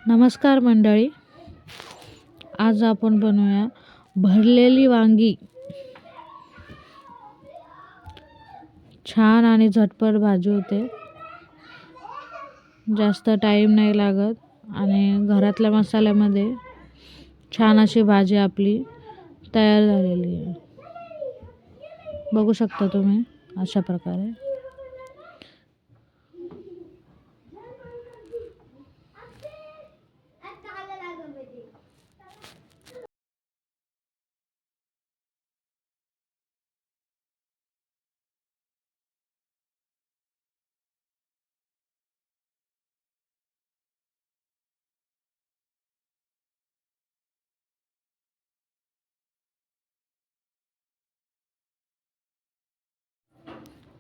नमस्कार मंडळी, आज आपण बनवूया भरलेली वांगी. छान आणि झटपट भाजी होते, जास्त टाईम नाही लागत आणि घरातल्या मसाल्यामध्ये छान अशी भाजी आपली तयार झालेली आहे. बघू शकता तुम्ही अशा प्रकारे.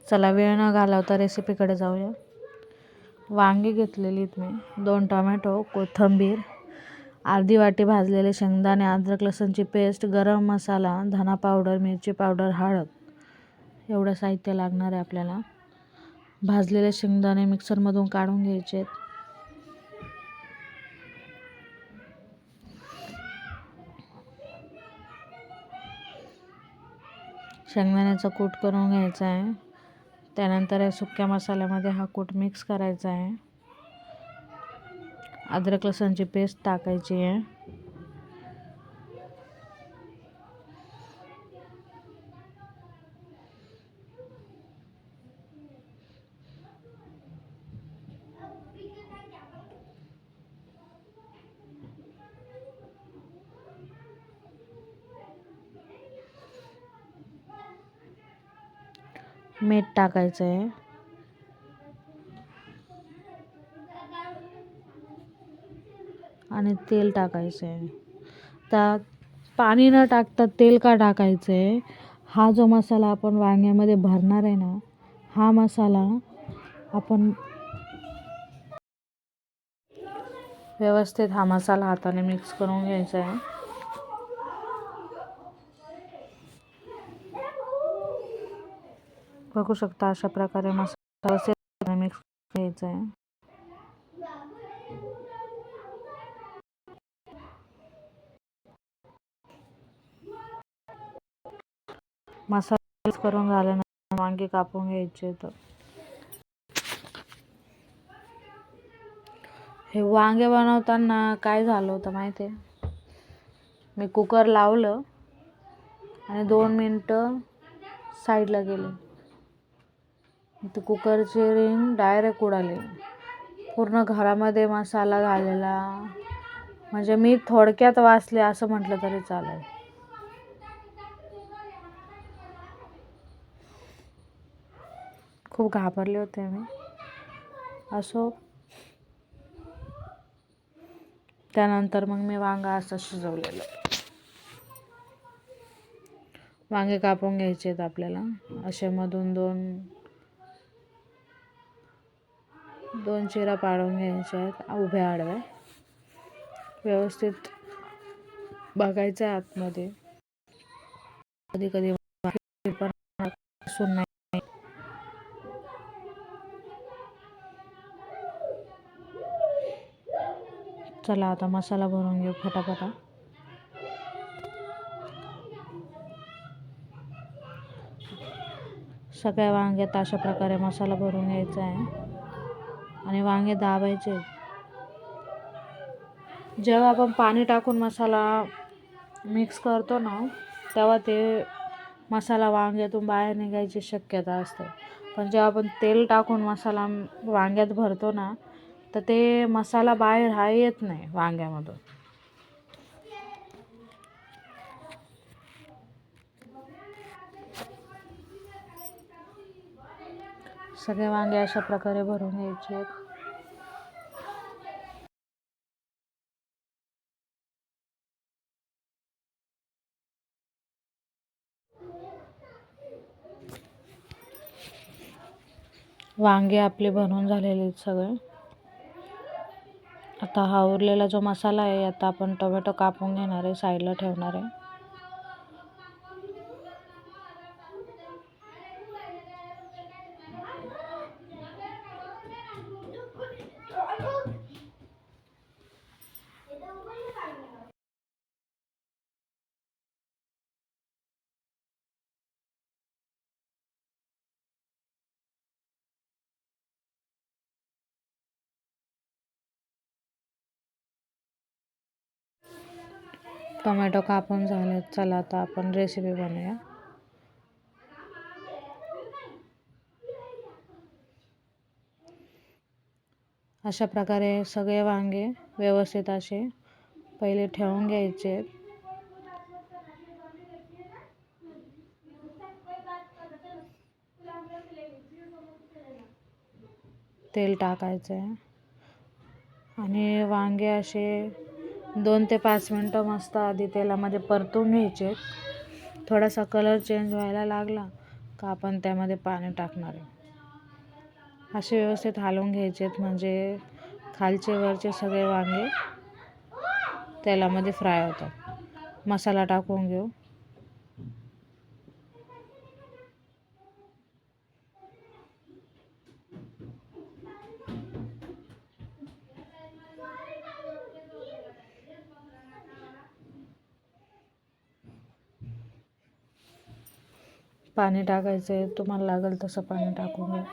चला वेळ न घालवता रेसिपीकडे जाऊया. वांगी घेतलेली मी, 2 टोमॅटो, कोथिंबीर, अर्धी वाटी भाजलेले शेंगदाणे, अद्रक लसूणची पेस्ट, गरम मसाला, धना पावडर, मिरची पावडर, हळद एवढं साहित्य लागणार आहे आपल्याला. भाजलेले शेंगदाणे मिक्सरमधून काढून घ्यायचे. शेंगदाण्याचा कूट करून घ्यायचा आहे. त्यानंतर या सुक्या मसाल्यामध्ये हा कूट मिक्स करायचा आहे. अद्रक लसूणची पेस्ट टाकायची आहे. मीठ टाकायचं आहे. आणि तेल टाकायचं आहे. त्यात पाणी न टाकता तेल का टाकायचं आहे? हा जो मसाला आपण वांग्यामध्ये भरणार आहे ना, हा मसाला आपण व्यवस्थित हाताने मिक्स करून घ्यायचा आहे. बघू शकता अशा प्रकारे मसाला व्यवस्थित मिक्स घ्यायचा आहे. मसाला मिक्स करून झाल्यानंतर वांगी कापून घ्यायचे. तर हे वांगे बनवताना काय झालं होतं माहिती आहे? मी कुकर लावलं आणि 2 मिनटं साईडला गेले. ते कुकरची रिंग डायरेक्ट उडाली. पूर्ण घरामध्ये मसाला झालेला. म्हणजे मी थोडक्यात वाचले असं म्हटलं तरी चालेल. खूप घाबरले होते मी. असो, त्यानंतर मग मी वांगा असं शिजवलेलं. वांगे कापून घ्यायचे आहेत आपल्याला. असे मधून दोन चिरा पाडून घ्यायच्या आहेत, उभ्या आडव्या. व्यवस्थित बघायचं आहे आतमध्ये. कधी कधी पण नाही. चला आता मसाला भरून घेऊ फटाफटा. सगळ्या वांग्यात अशा प्रकारे मसाला भरून घ्यायचा आहे आणि वांगे दाबायचे. जेव्हा आपण पाणी टाकून मसाला मिक्स करतो ना, तेव्हा ते मसाला वांग्यातून बाहेर निघायची शक्यता असते. पण जेव्हा आपण तेल टाकून मसाला वांग्यात भरतो ना, तर ते मसाला बाहेर हा येत नाही वांग्यामधून. सगळे वांगे अशा प्रकारे भरून घ्यायचे. वांगे आपले भरून झालेले आहेत सगळे. आता हा उरलेला जो मसाला आहे, आता आपण टोमॅटो कापून घेणार आहे, साईडला ठेवणार आहे. टोमॅटो कापून झाले. चला आता आपण रेसिपी बनवूया. अशा प्रकारे सगळे वांगे व्यवस्थित असे पहिले ठेवून घ्यायचे. तेल टाकायचं आहे आणि वांगे असे 2 ते 5 मिनटं मस्त आधी तेलामध्ये परतून घ्यायचे. थोडासा कलर चेंज व्हायला लागला का आपण त्यामध्ये पाणी टाकणार आहे. असे व्यवस्थित हलवून घ्यायचेत म्हणजे खालचे वरचे सगळे वांगे तेलामध्ये फ्राय होतात. मसाला टाकून घेऊ. पाणी टाकायचं आहे. तुम्हाला लागेल तसं पाणी टाकून घ्या.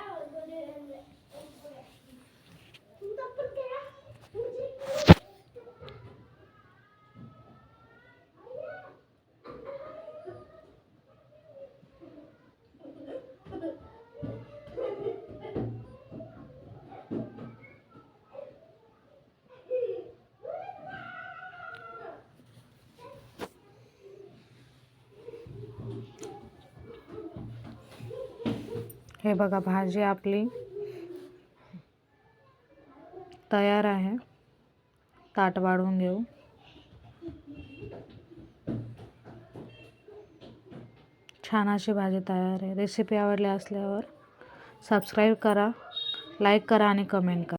हे बघा भाजी आपली तयार आहे. ताट वाढवून घेऊ. छान अशी भाजी तयार आहे. रेसिपी आवडली असल्यावर सबस्क्राईब करा, लाईक करा आणि कमेंट करा.